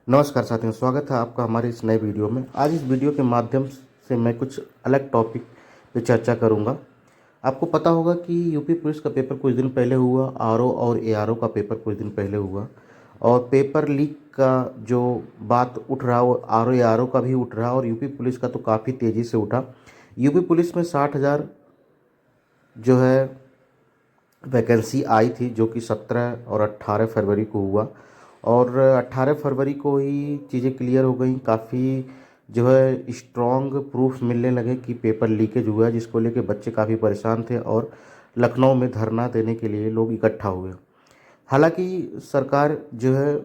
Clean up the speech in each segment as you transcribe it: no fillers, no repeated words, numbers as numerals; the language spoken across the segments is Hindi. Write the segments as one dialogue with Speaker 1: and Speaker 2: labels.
Speaker 1: नमस्कार साथियों, स्वागत है आपका हमारे इस नए वीडियो में। आज इस वीडियो के माध्यम से मैं कुछ अलग टॉपिक पे चर्चा करूंगा। आपको पता होगा कि यूपी पुलिस का पेपर कुछ दिन पहले हुआ, आरओ और एआरओ का पेपर कुछ दिन पहले हुआ, और पेपर लीक का जो बात उठ रहा वो आरओ एआरओ का भी उठ रहा, और यूपी पुलिस का तो काफ़ी तेज़ी से उठा। यूपी पुलिस में 60,000 जो है वैकेंसी आई थी, जो कि 17 और 18 फरवरी को हुआ, और 18 फरवरी को ही चीज़ें क्लियर हो गई। काफ़ी जो है स्ट्रॉन्ग प्रूफ मिलने लगे कि पेपर लीकेज हुआ है, जिसको लेके बच्चे काफ़ी परेशान थे और लखनऊ में धरना देने के लिए लोग इकट्ठा हुए। हालांकि सरकार जो है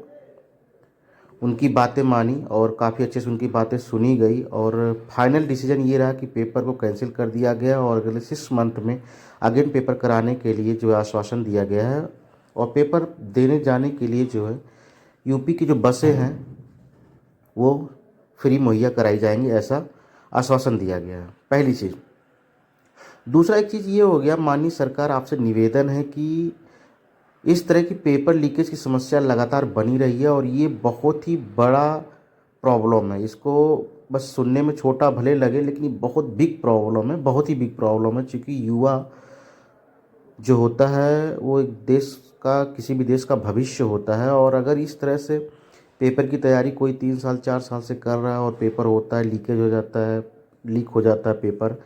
Speaker 1: उनकी बातें मानी और काफ़ी अच्छे से उनकी बातें सुनी गई, और फाइनल डिसीजन ये रहा कि पेपर को कैंसिल कर दिया गया और अगले 6 मंथ में अगेन पेपर कराने के लिए जो है आश्वासन दिया गया है। और पेपर देने जाने के लिए जो है यूपी की जो बसें हैं वो फ्री मुहैया कराई जाएंगी, ऐसा आश्वासन दिया गया है। पहली चीज़। दूसरा एक चीज़ ये हो गया, माननीय सरकार आपसे निवेदन है कि इस तरह की पेपर लीकेज की समस्या लगातार बनी रही है, और ये बहुत ही बड़ा प्रॉब्लम है। इसको बस सुनने में छोटा भले लगे, लेकिन ये बहुत बिग प्रॉब्लम है, बहुत ही बिग प्रॉब्लम है। क्योंकि युवा जो होता है वो एक देश का, किसी भी देश का भविष्य होता है, और अगर इस तरह से पेपर की तैयारी कोई 3 साल 4 साल से कर रहा है और पेपर होता है, लीकेज हो जाता है, लीक हो जाता है पेपर,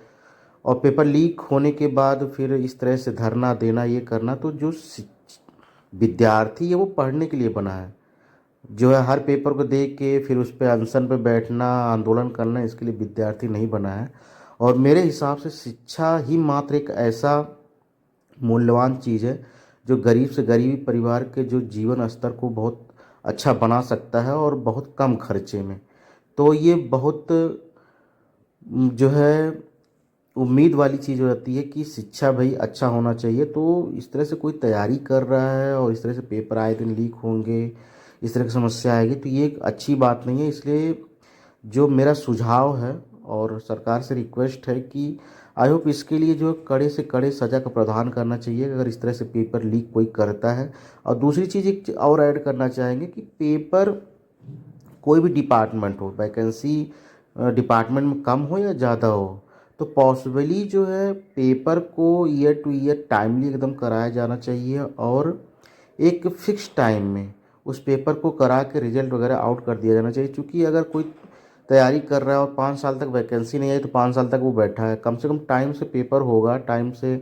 Speaker 1: और पेपर लीक होने के बाद फिर इस तरह से धरना देना, ये करना, तो जो विद्यार्थी है वो पढ़ने के लिए बना है। जो है हर पेपर को देख के फिर उस पर अनशन पे बैठना, आंदोलन करना, इसके लिए विद्यार्थी नहीं बना है। और मेरे हिसाब से शिक्षा ही मात्र एक ऐसा मूल्यवान चीज़ है जो गरीब से गरीब परिवार के जो जीवन स्तर को बहुत अच्छा बना सकता है, और बहुत कम खर्चे में। तो ये बहुत जो है उम्मीद वाली चीज़ हो जाती है कि शिक्षा भाई अच्छा होना चाहिए। तो इस तरह से कोई तैयारी कर रहा है और इस तरह से पेपर आए दिन लीक होंगे, इस तरह की समस्या आएगी, तो ये एक अच्छी बात नहीं है। इसलिए जो मेरा सुझाव है और सरकार से रिक्वेस्ट है कि आई होप इसके लिए जो कड़े से कड़े सज़ा का प्रावधान करना चाहिए अगर इस तरह से पेपर लीक कोई करता है। और दूसरी चीज़ एक और ऐड करना चाहेंगे कि पेपर कोई भी डिपार्टमेंट हो, वैकेंसी डिपार्टमेंट में कम हो या ज़्यादा हो, तो पॉसिबली जो है पेपर को ईयर टू ईयर टाइमली एकदम कराया जाना चाहिए, और एक फिक्स टाइम में उस पेपर को करा के रिजल्ट वगैरह आउट कर दिया जाना चाहिए। क्योंकि अगर कोई तैयारी कर रहा है और 5 साल तक वैकेंसी नहीं आई, तो 5 साल तक वो बैठा है। कम से कम टाइम से पेपर होगा, टाइम से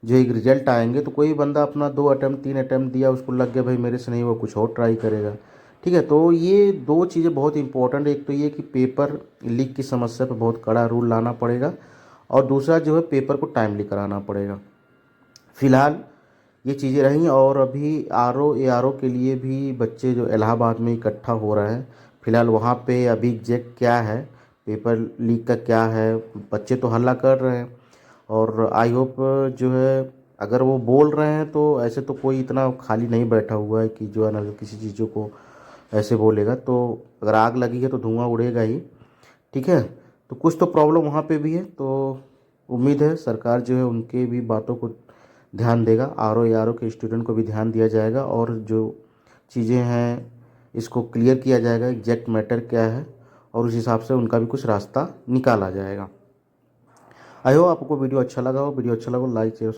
Speaker 1: जो एक रिजल्ट आएंगे, तो कोई बंदा अपना 2 अटैम्प्ट 3 अटैम्प्ट दिया, उसको लग गया भाई मेरे से नहीं, वो कुछ और ट्राई करेगा। ठीक है, तो ये दो चीज़ें बहुत इंपॉर्टेंट है। एक तो ये कि पेपर लीक की समस्या पर बहुत कड़ा रूल लाना पड़ेगा, और दूसरा जो है पेपर को टाइमली कराना पड़ेगा। फिलहाल ये चीज़ें रहीं, और अभी आरओ एआरओ के लिए भी बच्चे जो इलाहाबाद में इकट्ठा हो रहे हैं, फिलहाल वहाँ पे अभी एग्जैक्ट क्या है, पेपर लीक का क्या है, बच्चे तो हल्ला कर रहे हैं। और आई होप जो है अगर वो बोल रहे हैं तो ऐसे तो कोई इतना खाली नहीं बैठा हुआ है कि जो है ना किसी चीज़ों को ऐसे बोलेगा। तो अगर आग लगी है तो धुआं उड़ेगा ही। ठीक है, तो कुछ तो प्रॉब्लम वहाँ पे भी है, तो उम्मीद है सरकार जो है उनके भी बातों को ध्यान देगा, आरओ एआरओ के स्टूडेंट को भी ध्यान दिया जाएगा, और जो चीज़ें हैं इसको क्लियर किया जाएगा एग्जैक्ट मैटर क्या है, और उस हिसाब से उनका भी कुछ रास्ता निकाला जाएगा। आई होप आपको वीडियो अच्छा लगा हो। वीडियो अच्छा लगा लाइक शेयर